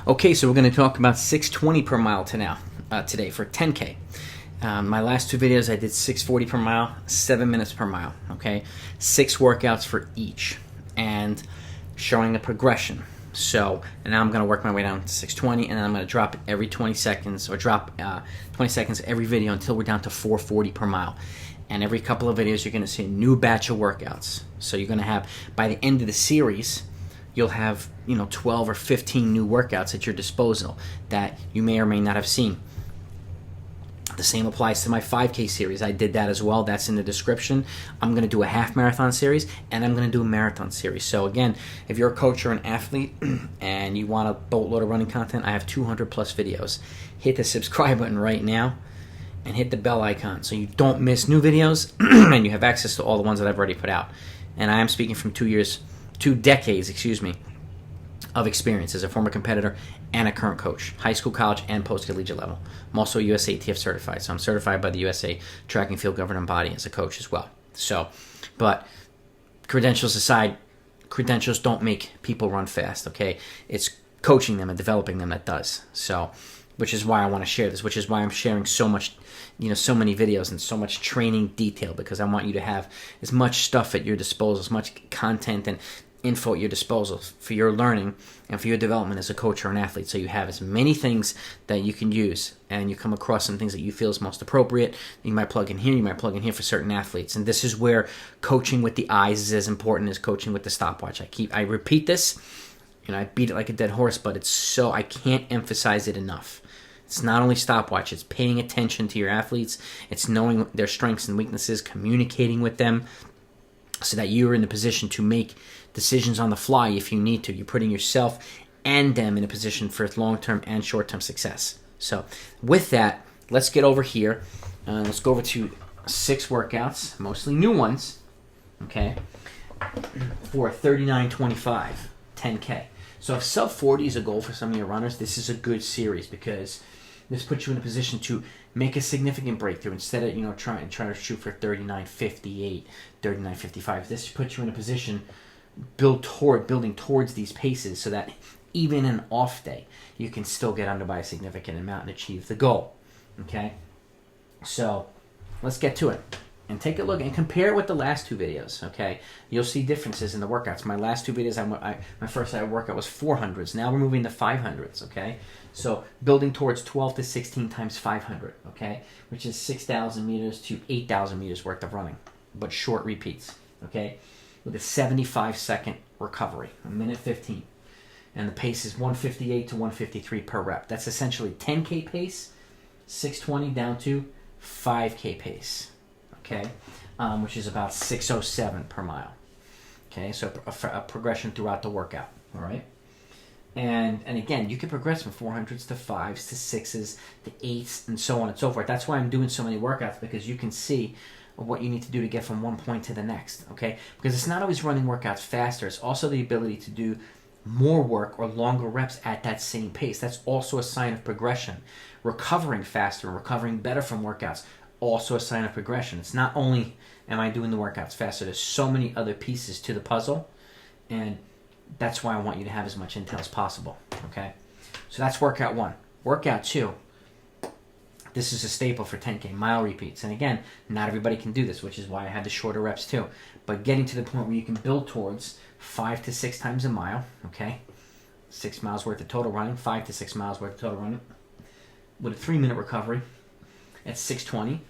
Okay, so we're going to talk about 620 per mile today for 10K. My last two videos I did 640 per mile, 7 minutes per mile, okay? 6 workouts for each and showing the progression. So, and now I'm going to work my way down to 620 and then I'm going to drop it every 20 seconds or drop 20 seconds every video until we're down to 440 per mile. And every couple of videos you're going to see a new batch of workouts. So you're going to have, by the end of the series, you'll have 12 or 15 new workouts at your disposal that you may or may not have seen. The same applies to my 5K series. I did that as well. That's in the description. I'm going to do a half marathon series and I'm going to do a marathon series. So again, if you're a coach or an athlete and you want a boatload of running content, I have 200 plus videos. Hit the subscribe button right now and hit the bell icon so you don't miss new videos and you have access to all the ones that I've already put out. And I am speaking from 2 decades, of experience as a former competitor and a current coach, high school, college, and post-collegiate level. I'm also USATF certified, so I'm certified by the USA Track and Field Governing Body as a coach as well. So, but credentials aside, credentials don't make people run fast, okay? It's coaching them and developing them that does. So, which is why I want to share this, which is why I'm sharing so much, so many videos and so much training detail, because I want you to have as much stuff at your disposal, as much content and info at your disposal for your learning and for your development as a coach or an athlete, so you have as many things that you can use and you come across some things that you feel is most appropriate. You might plug in here, you might plug in here for certain athletes, and this is where coaching with the eyes is as important as coaching with the stopwatch. I repeat this, I beat it like a dead horse, but I can't emphasize it enough. It's not only stopwatch, it's paying attention to your athletes, it's knowing their strengths and weaknesses, communicating with them so that you're in the position to make decisions on the fly if you need to. You're putting yourself and them in a position for long-term and short-term success. So with that, let's get over here. Let's go over to 6 workouts, mostly new ones, okay, for 39.25, 10K. So if sub 40 is a goal for some of your runners, this is a good series because this puts you in a position to make a significant breakthrough instead of trying to shoot for 39.58, 39.55. This puts you in a position building towards these paces so that even an off day you can still get under by a significant amount and achieve the goal. Okay, so let's get to it and take a look and compare it with the last 2 videos. Okay, you'll see differences in the workouts. My last 2 videos, my first workout was 400s. Now we're moving to 500s. Okay, so building towards 12 to 16 times 500. Okay, which is 6,000 meters to 8,000 meters worth of running, but short repeats. Okay, with a 75-second recovery, a minute 15. And the pace is 158 to 153 per rep. That's essentially 10K pace, 620 down to 5K pace, okay, which is about 607 per mile. Okay, so a progression throughout the workout, all right? And again, you can progress from 400s to 5s to 6s to 8s and so on and so forth. That's why I'm doing so many workouts, because you can see what you need to do to get from one point to the next, okay? Because it's not always running workouts faster. It's also the ability to do more work or longer reps at that same pace. That's also a sign of progression. Recovering faster and recovering better from workouts, also a sign of progression. It's not only am I doing the workouts faster, there's so many other pieces to the puzzle, and that's why I want you to have as much intel as possible, okay? So that's workout 1. Workout 2. This is a staple for 10K, mile repeats. And again, not everybody can do this, which is why I had the shorter reps too. But getting to the point where you can build towards 5 to 6 times a mile, okay? 6 miles worth of total running, 5 to 6 miles worth of total running, with a 3-minute recovery at 620,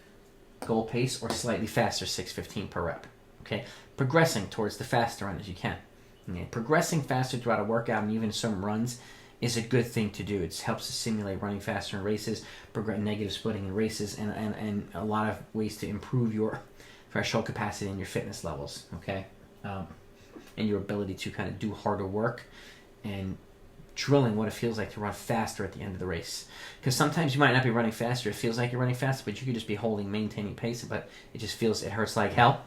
goal pace, or slightly faster, 615 per rep, okay? Progressing towards the faster run as you can. Okay? Progressing faster throughout a workout and even some runs is a good thing to do. It helps to simulate running faster in races, negative splitting in races, and a lot of ways to improve your threshold capacity and your fitness levels, okay? And your ability to kind of do harder work and drilling what it feels like to run faster at the end of the race. Because sometimes you might not be running faster. It feels like you're running faster, but you could just be maintaining pace, but it hurts like hell.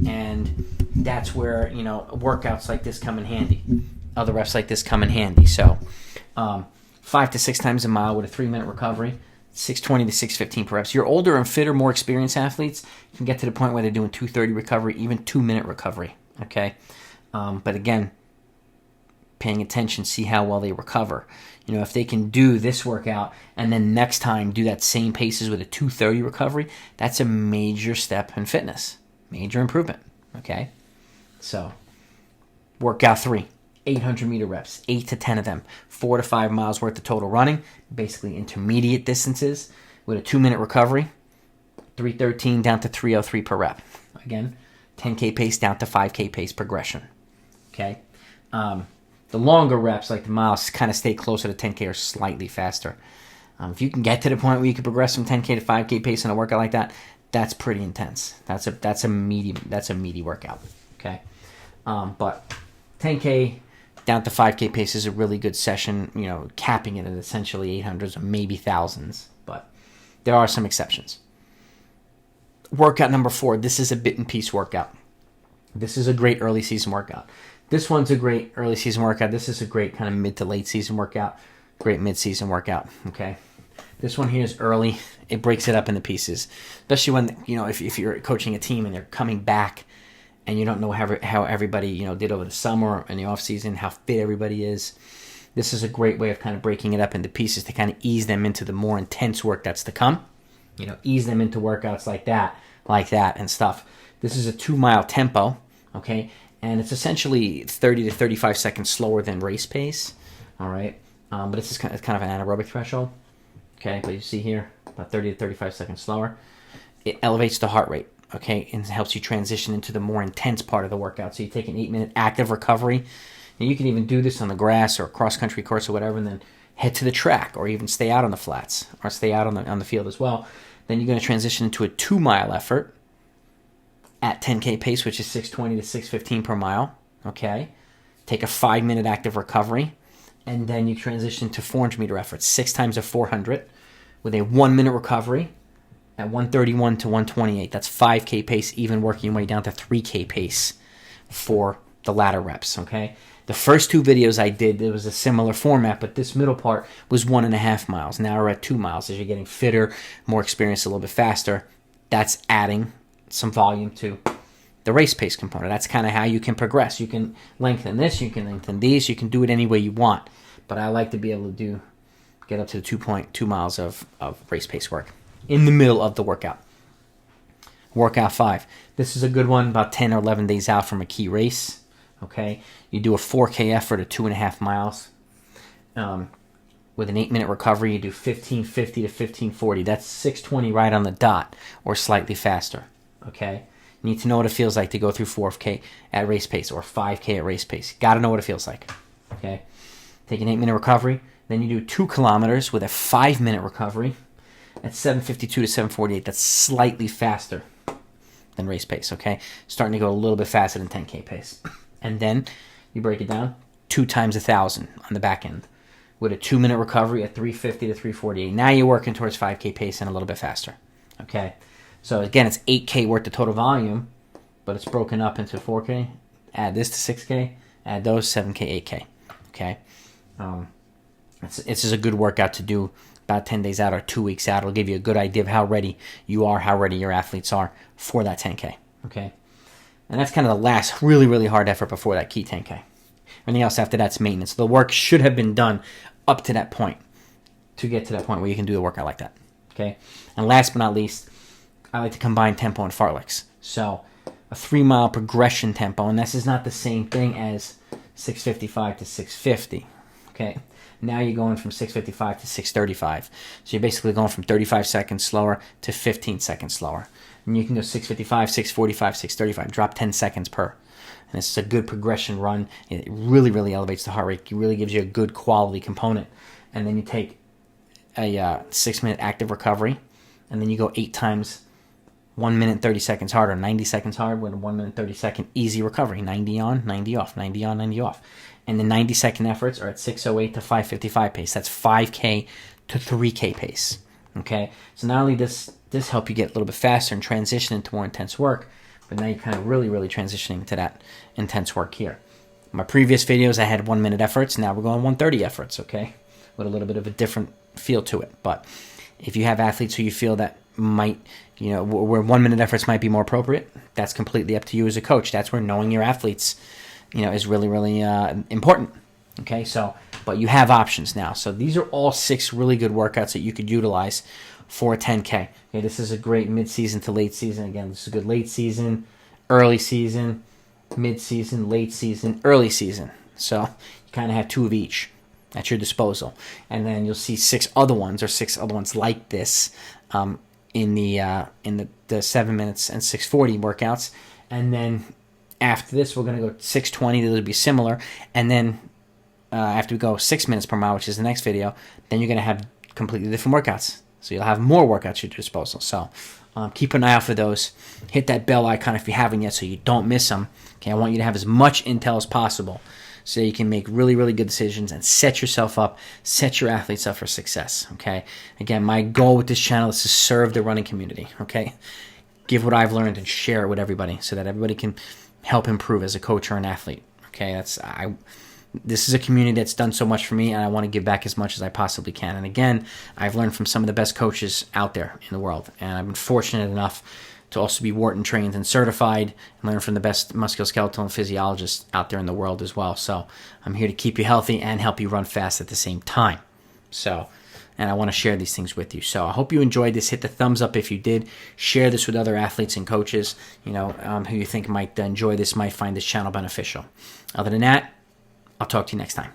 And that's where, workouts like this come in handy. Other reps like this come in handy. So 5 to 6 times a mile with a 3-minute recovery, 620 to 615 per reps. Your older and fitter, more experienced athletes can get to the point where they're doing 230 recovery, even 2-minute recovery, okay? But again, paying attention, see how well they recover. You know, if they can do this workout and then next time do that same paces with a 230 recovery, that's a major step in fitness, major improvement, okay? So, workout 3, 800-meter reps, 8 to 10 of them, 4 to 5 miles worth of total running, basically intermediate distances with a 2-minute recovery, 313 down to 303 per rep. Again, 10K pace down to 5K pace progression, okay? The longer reps, like the miles, kind of stay closer to 10K or slightly faster. If you can get to the point where you can progress from 10K to 5K pace in a workout like that, that's pretty intense. That's a meaty workout. Okay, but 10K down to 5K pace is a really good session. You know, capping it at essentially 800s or maybe thousands, but there are some exceptions. Workout number 4. This is a bit and piece workout. This is a great early season workout. This one's a great early season workout. This is a great kind of mid to late season workout. Great mid-season workout, okay? This one here is early. It breaks it up into pieces, especially when, you know, if you're coaching a team and they're coming back and you don't know how everybody, you know, did over the summer and the off season, how fit everybody is. This is a great way of kind of breaking it up into pieces to kind of ease them into the more intense work that's to come. You know, ease them into workouts like that and stuff. This is a 2-mile tempo, okay? And it's essentially 30 to 35 seconds slower than race pace, all right? But it's kind of an anaerobic threshold, okay? But you see here, about 30 to 35 seconds slower. It elevates the heart rate, okay? And helps you transition into the more intense part of the workout. So you take an 8-minute active recovery, and you can even do this on the grass or a cross-country course or whatever, and then head to the track or even stay out on the flats or stay out on the field as well. Then you're going to transition into a 2-mile effort at 10K pace, which is 620 to 615 per mile, okay? Take a 5-minute active recovery, and then you transition to 400-meter efforts, 6 times a 400, with a 1-minute recovery at 131 to 128. That's 5K pace, even working your way down to 3K pace for the latter reps, okay? The first 2 videos I did, there was a similar format, but this middle part was 1.5 miles. Now we're at 2 miles. As you're getting fitter, more experienced, a little bit faster, that's adding some volume to the race pace component. That's kind of how you can progress. You can lengthen this, you can lengthen these, you can do it any way you want. But I like to be able to get up to 2.2 miles of race pace work in the middle of the workout. Workout 5. This is a good one, about 10 or 11 days out from a key race. Okay, you do a 4K effort of 2.5 miles. With an 8-minute recovery, you do 1550 to 1540. That's 620 right on the dot, or slightly faster. Okay, you need to know what it feels like to go through 4K at race pace or 5K at race pace. Got to know what it feels like. Okay, take an 8-minute recovery, then you do 2 kilometers with a 5-minute recovery at 752 to 748. That's slightly faster than race pace. Okay, starting to go a little bit faster than 10K pace, and then you break it down 2 times 1,000 on the back end with a 2-minute recovery at 350 to 348. Now you're working towards 5K pace and a little bit faster. Okay. So again, it's 8K worth of total volume, but it's broken up into 4K. Add this to 6K. Add those 7K, 8K. Okay, it's just a good workout to do about 10 days out or 2 weeks out. It'll give you a good idea of how ready you are, how ready your athletes are for that 10K. Okay, and that's kind of the last really, really hard effort before that key 10K. Everything else after that's maintenance. The work should have been done up to that point to get to that point where you can do the workout like that. Okay, and last but not least, I like to combine tempo and fartleks. So a 3-mile progression tempo, and this is not the same thing as 655 to 650. Okay, now you're going from 655 to 635. So you're basically going from 35 seconds slower to 15 seconds slower. And you can go 655, 645, 635, drop 10 seconds per. And this is a good progression run. It really, really elevates the heart rate. It really gives you a good quality component. And then you take a 6-minute active recovery, and then you go 8 times 1 minute 30 seconds hard, or 90 seconds hard with a 1 minute 30 second easy recovery. 90 on, 90 off, 90 on, 90 off. And the 90-second efforts are at 608 to 555 pace. That's 5K to 3K pace. Okay? So not only does this help you get a little bit faster and transition into more intense work, but now you're kind of really, really transitioning to that intense work here. My previous videos, I had 1 minute efforts. Now we're going 130 efforts, okay? With a little bit of a different feel to it. But if you have athletes who you feel that might, you know, where 1 minute efforts might be more appropriate, that's completely up to you as a coach. That's where knowing your athletes, you know, is really, really important. Okay, so, but you have options now. So these are all 6 really good workouts that you could utilize for a 10K. Okay, this is a great mid-season to late season. Again, this is a good late season, early season, mid-season, late season, early season. So you kind of have 2 of each at your disposal. And then you'll see 6 other ones like this in the 7 minutes and 6:40 workouts. And then after this, we're going to go 6:20. They'll be similar. And then after we go 6 minutes per mile, which is the next video, then you're going to have completely different workouts. So you'll have more workouts at your disposal. So keep an eye out for those. Hit that bell icon if you haven't yet so you don't miss them. Okay, I want you to have as much intel as possible so you can make really, really good decisions and set yourself up, set your athletes up for success. Okay, again, my goal with this channel is to serve the running community. Okay, give what I've learned and share it with everybody so that everybody can help improve as a coach or an athlete. Okay, this is a community that's done so much for me, and I want to give back as much as I possibly can. And again, I've learned from some of the best coaches out there in the world, and I've been fortunate enough to also be Wharton trained and certified and learn from the best musculoskeletal physiologists out there in the world as well. So I'm here to keep you healthy and help you run fast at the same time. So, and I want to share these things with you. So I hope you enjoyed this. Hit the thumbs up if you did. Share this with other athletes and coaches, who you think might enjoy this, might find this channel beneficial. Other than that, I'll talk to you next time.